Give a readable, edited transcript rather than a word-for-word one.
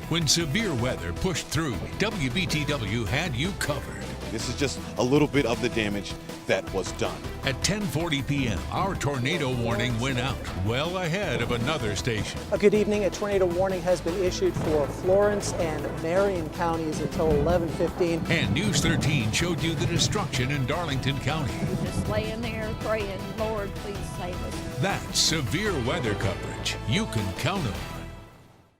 When severe weather pushed through, WBTW had you covered. This is just a little bit of the damage that was done. At 10:40 p.m., our tornado warning went out, well ahead of another station. Good evening. A tornado warning has been issued for Florence and Marion counties until 11:15. And News 13 showed you the destruction in Darlington County. Just laying there praying, Lord, please save us. That's severe weather coverage you can count on.